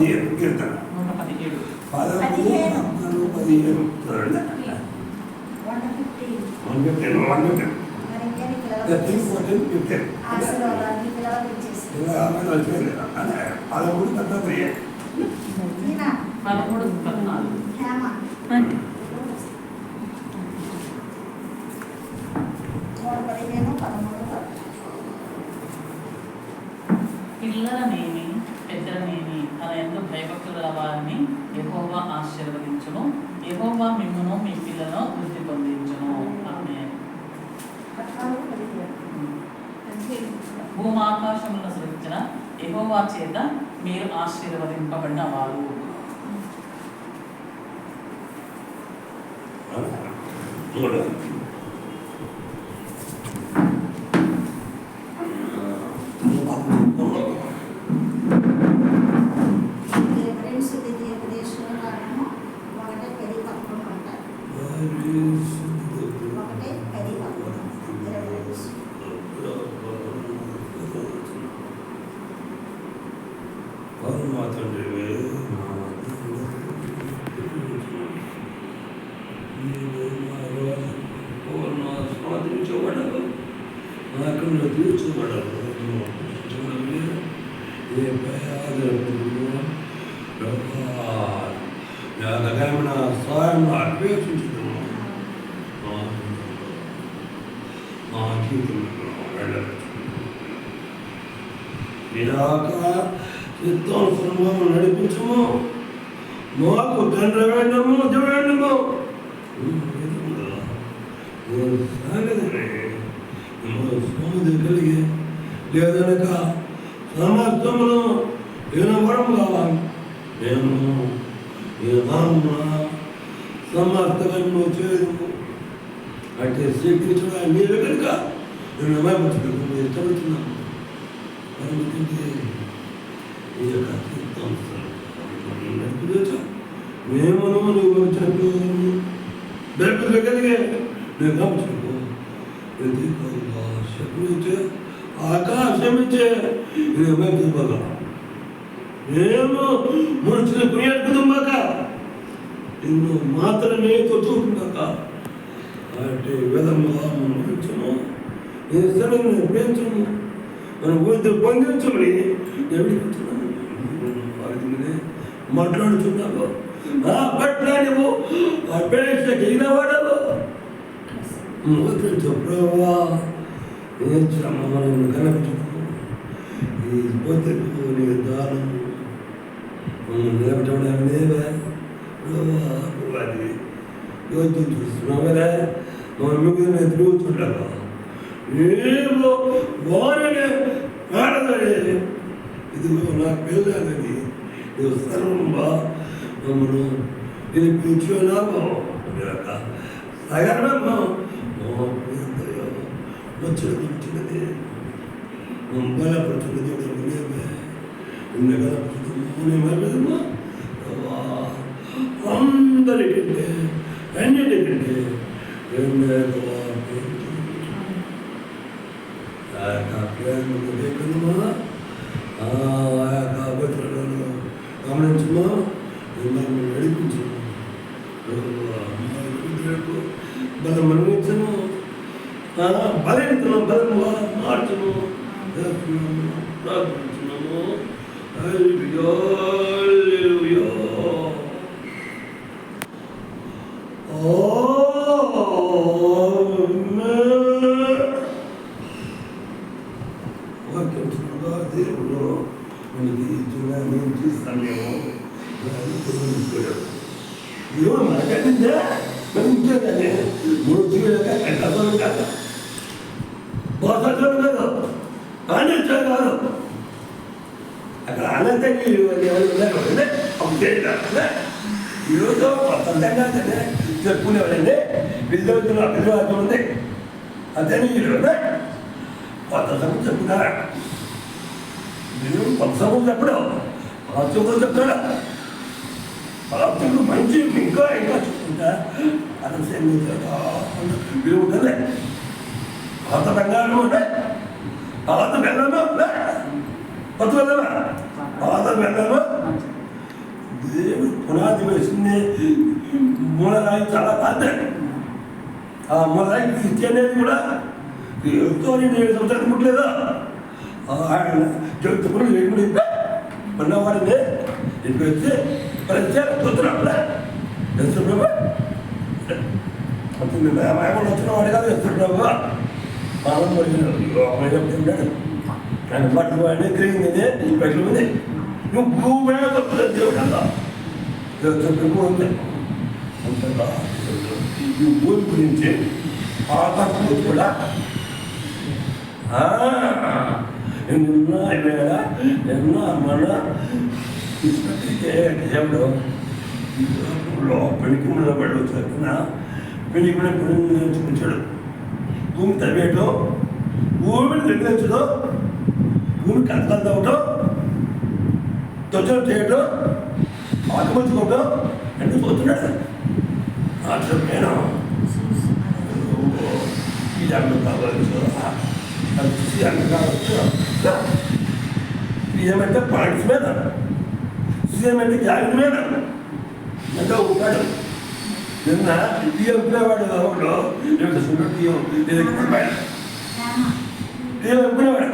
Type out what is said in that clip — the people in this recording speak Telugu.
115 కీర్తన 117 పిల్లలనేమి పెద్దలనేమి తన యందు భయభక్తుల వారిని యెహోవా ఆశీర్వదించును. యెహోవా మిమ్మును మీ పిల్లను వృద్ధి పొందించును. ఆమేన్. భూమాకాశములను సృష్టించిన యెహోవా చేత మీరు ఆశీర్వదింపబడిన వారు. నడిపించము మాకు తండ్రి వేడము దేవుడము కలిగి లేదనక సమస్తమును వినవడం కావాలి. నేను సమస్తము చేయము అంటే శ్రీకృష్ణుడు మీరు కనుక నేను అమాయపరచలేదు. మీరు ఇష్టపడుతున్నాను ఈ యొక్క మేము నువ్వు వచ్చినప్పుడు కలిగే నేను కావచ్చు శక్తి ఆకాశమిచ్చే బాగా మేము మనుషులు కొనియాడుకుందాక నిన్ను మాత్రమే కొట్టుకుందాక అంటే విధంగా మనం నేను స్థలంగా పెంచము మనం ఊరితో పొందించమని ఎవరిస్తున్నాను మాట్లాడుతున్నావు. పట్ల నువ్వు అపేక్ష చేయన వాడవు. ప్రభావా ఏ శ్రమను కనపడకు ఈ పొద్దుకు నీ దానం నిలబెట్టడం లేవా అది యోచన చూస్తున్నావరా మిగిలిన తిరుగుతుండగా ఏమో వారిని ఆడదడే ఇదిగో నా పిల్లలని నువ్వు సర్వంగా మమ్మను పిలిపించున్నాము సగర్వము వచ్చినది బలపడుతున్నది బలపడుతుంది అందరికంటే అన్నిటికంటే భద్రలను గమనించమా మిమ్మల్ని నడిపించము బలం మరణించను బలహీనతను బలముగా మార్చము ప్రార్థించున్నాము. దేవుడు మనకి సమయము దేవుడు మనకంటే ఇంకేదండి మూడు కథలు కాదు బోసలు కాదు ఆనందం కాదు అక్కడ ఆనందంగా ఈరోజు కొత్తంగా చెప్పుకునేవాడండి విద్యార్థులు అభివృద్ధి ఉంది అదే ఈరోజు కొత్త సమయం చెప్పుకున్నారా మీరు కొత్త సమయం చెప్పడు పాత్రలు చెప్తాడా పాత్రలు మంచి ఇంకా ఇంకా చెప్పుకుంటా అనసే మీరు ఉండాలి పాత బంగారం ఉండే పాత బెల్లమా కొత్త బెల్లమా పాత బెల్లమా దేవుడు పునాది వేసింది మూలరాయి చాలా పెద్ద. ఆ మూలరాయి ఇచ్చి అనేది కూడా ఎంతో 7 సంవత్సరాలు ముట్టలేదా ఆయన చెబుతున్నా లేకుండా ఉన్నవాడిని ఇంటికి వచ్చి ప్రత్యేక చూస్తున్నాడు ఎస్తున్నాడు వచ్చిన వాడు కాదు ఎస్తున్నాడు పాలన పడినాడు ఆయన బట్టలు వాడిని తిరిగింది ఈ బట్టలు ఉంది నువ్వు భూమి దేవుడు అలా ఉంది అంతగా ఈ భూమి గురించి ఆకాశం కూడా నిన్న వేళ నిన్న మన దేవుడు పెళ్లికి నిలబడి వచ్చిన పెళ్లికి నేర్చుకుంటాడు భూమి తవ్వేయటం భూమిని నిర్ణయించడం భూమి కథలు తవ్వటం త్వచలు చేయటం ఆత్మహత్యుకోవటం అన్నీ పోతున్నాడు అసలు నేను ఈ అన్నం కావచ్చు అన్నం కావచ్చు సీఎం అంటే పాయింట్స్ మీద సీఎం అంటే జాగ్రత్త మీద ఎంతో ఉంటాడు నిన్న టీఎం ఒప్పుకునేవాడు ఎవరు టీఎం టీఎం ఒప్పుకునేవాడు